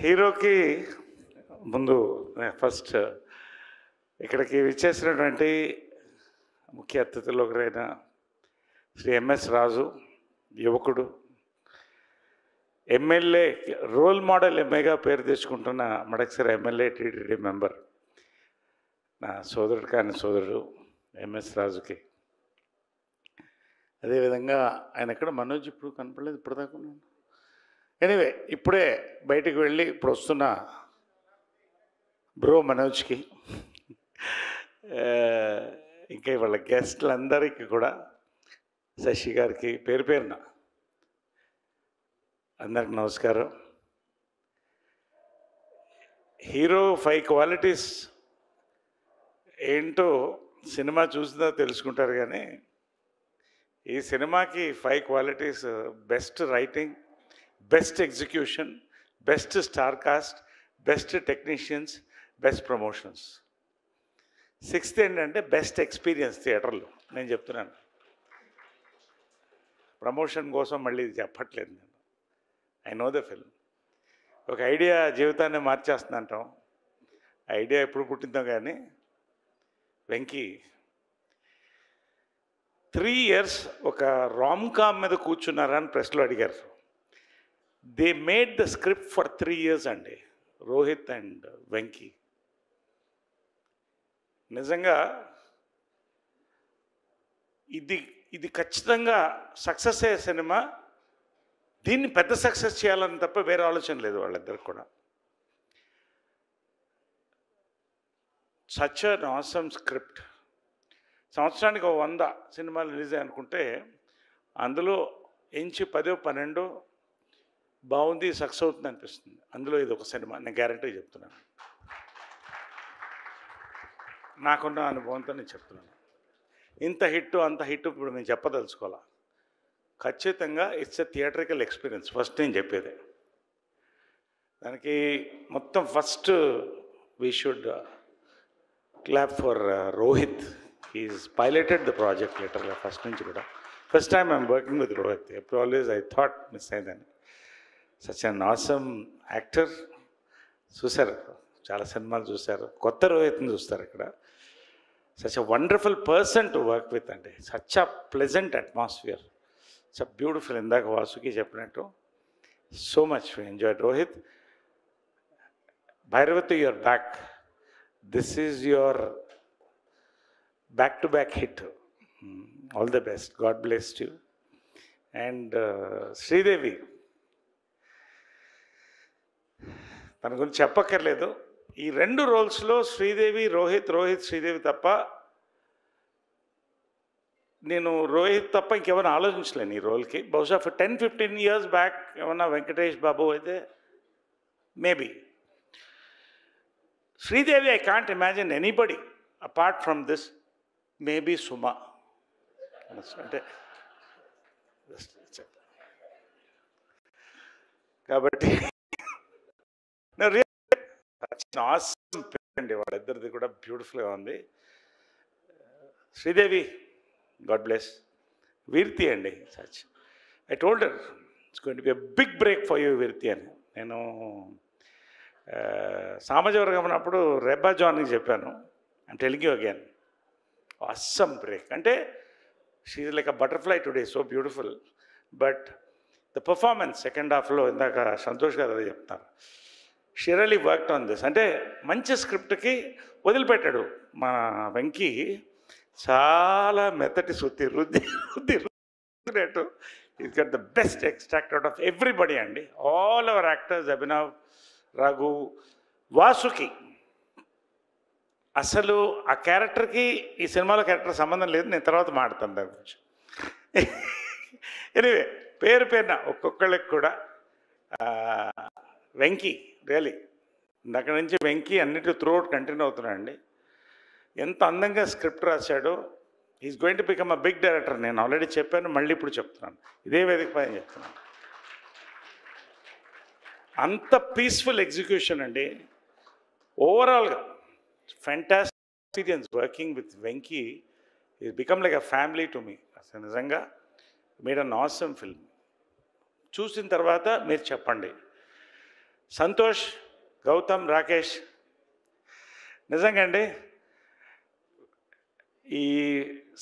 హీరోకి ముందు ఫస్ట్ ఇక్కడికి విచ్చేసినటువంటి ముఖ్య అతిథులు ఒకరైన శ్రీ ఎంఎస్ రాజు, యువకుడు, ఎమ్మెల్యే, రోల్ మోడల్ ఎంఏగా పేరు తెచ్చుకుంటున్న మడకసిర ఎమ్మెల్యే, టీటీడీ మెంబర్, నా సోదరుడు కాని సోదరుడు ఎంఎస్ రాజుకి, అదేవిధంగా ఆయన ఎక్కడ మనోజ్ ఇప్పుడు కనపడలేదు ఇప్పటిదాకా. ఎనీవే ఇప్పుడే బయటికి వెళ్ళి ఇప్పుడు వస్తున్న బ్రో మనోజ్కి, ఇంకా వాళ్ళ గెస్ట్లందరికీ కూడా, శశి గారికి పేరు పేరున అందరికి నమస్కారం. హీరో 5 క్వాలిటీస్ ఏంటో సినిమా చూసినా తెలుసుకుంటారు, కానీ ఈ సినిమాకి 5 qualities: best writing, best execution, best star cast, best technicians, best promotions. 6th ఏంటంటే బెస్ట్ ఎక్స్పీరియన్స్ థియేటర్లో. నేను చెప్తున్నాను, ప్రమోషన్ కోసం మళ్ళీ ఇది చెప్పట్లేదు నేను. I know the film. ఒక ఐడియా జీవితాన్ని మార్చేస్తుందంటాం. ఐడియా ఎప్పుడు పుట్టిందో కానీ, వెంకీ 3 years ఒక రామ్కామ్ మీద కూర్చున్నారా అని ప్రెస్లో అడిగారు. They made the script for 3 years అండి, రోహిత్ అండ్ వెంకీ. నిజంగా ఇది ఖచ్చితంగా సక్సెస్ అయ్యే సినిమా. దీన్ని పెద్ద సక్సెస్ చేయాలని తప్ప వేరే ఆలోచన లేదు వాళ్ళిద్దరికి కూడా. Such an awesome script. సంవత్సరానికి 100 సినిమాలు రిలీజ్ అనుకుంటే అందులో ఎంచి 10-12 బాగుంది, సక్సెస్ అవుతుంది అనిపిస్తుంది. అందులో ఇది ఒక సినిమా, నేను గ్యారంటీ చెప్తున్నాను. నాకున్న అనుభవంతో నేను చెప్తున్నాను. ఇంత హిట్ అంత హిట్ ఇప్పుడు నేను చెప్పదలుచుకోవాలా. ఖచ్చితంగా it's a theatrical experience. First నేను చెప్పేది దానికి మొత్తం first we should clap for Rohit. He's piloted the project లిటరల్గా ఫస్ట్ నుంచి కూడా. First time I'm working with Rohit. ఎప్పుడు ఆల్వేస్ ఐ థాట్ మిస్ అయిందని. Such an awesome actor. చూశారు, చాలా సినిమాలు చూశారు, కొత్త రోహిత్ని చూస్తారు ఇక్కడ. Such a wonderful person to work with అండి. Such a pleasant atmosphere, such a beautiful. ఇందాక వాసుకి చెప్పినట్టు so much enjoyed Rohit. Bhairavathi, your back. This is your back-to-back hit. All the best. God bless you. And Sridevi, తన గురించి చెప్పక్కర్లేదు. ఈ 2 రోల్స్లో శ్రీదేవి, రోహిత్ శ్రీదేవి తప్ప, నేను రోహిత్ తప్ప ఇంకెవరైనా ఆలోచించలేను ఈ రోల్కి. బహుశా 10-15 years బ్యాక్ ఏమన్నా వెంకటేష్ బాబు అయితే maybe. Sridevi, I can't imagine anybody apart from this. Maybe Suma. అంటే కాబట్టి అండి వాళ్ళిద్దరిది కూడా బ్యూటిఫుల్గా ఉంది. Sridevi, God bless. వీర్తి అండి, such. I told her it's going to be a big break for you Veerthi అని. నేను సామాజిక ఉన్నప్పుడు రెబ్బా జాన్కి చెప్పాను, I'm telling you again, awesome break. అంటే she is like a butterfly today, so beautiful. But the performance second హాఫ్లో ఇందాక సంతోష్ గారు అదే చెప్తారు, she really worked on this. అంటే మంచి స్క్రిప్ట్కి వదిలిపెట్టాడు మన వెంకీ. చాలా మెత్తటి సుత్తి రుద్దినట్టు is got the best extract out of everybody అండి. All our actors, Abhinav, Raghu, Vasuki. అసలు ఆ క్యారెక్టర్కి ఈ సినిమాలో క్యారెక్టర్ సంబంధం లేదు, నేను తర్వాత మాట్లాడతాను దాని గురించి. ఎనీవే, పేరున ఒక్కొక్కళ్ళకి కూడా వెంకీ రియలీ అక్కడి నుంచి వెంకీ అన్నిటి త్రూఅవుట్ కంటిన్యూ అవుతున్నాడండి. ఎంత అందంగా స్క్రిప్ట్ రాశాడో. Is going to become a big director. నేను ఆల్రెడీ చెప్పాను, మళ్ళీ ఇప్పుడు చెప్తున్నాను, ఇదే వేదిక పైన చెప్తున్నాను. అంత పీస్ఫుల్ ఎగ్జిక్యూషన్ అండి. ఓవరాల్గా fantastic experience working with Venki. It's become like a family to me. అసలు నిజంగా made an awesome film. చూసిన తర్వాత మీరు చెప్పండి. సంతోష్, గౌతమ్, రాకేష్, నిజంగా అండి ఈ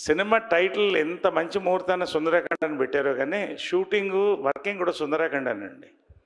సినిమా టైటిల్ ఎంత మంచి ముహూర్తాన్ని సుందరకాండ అని పెట్టారో కానీ షూటింగు వర్కింగ్ కూడా సుందరకాండ అండి.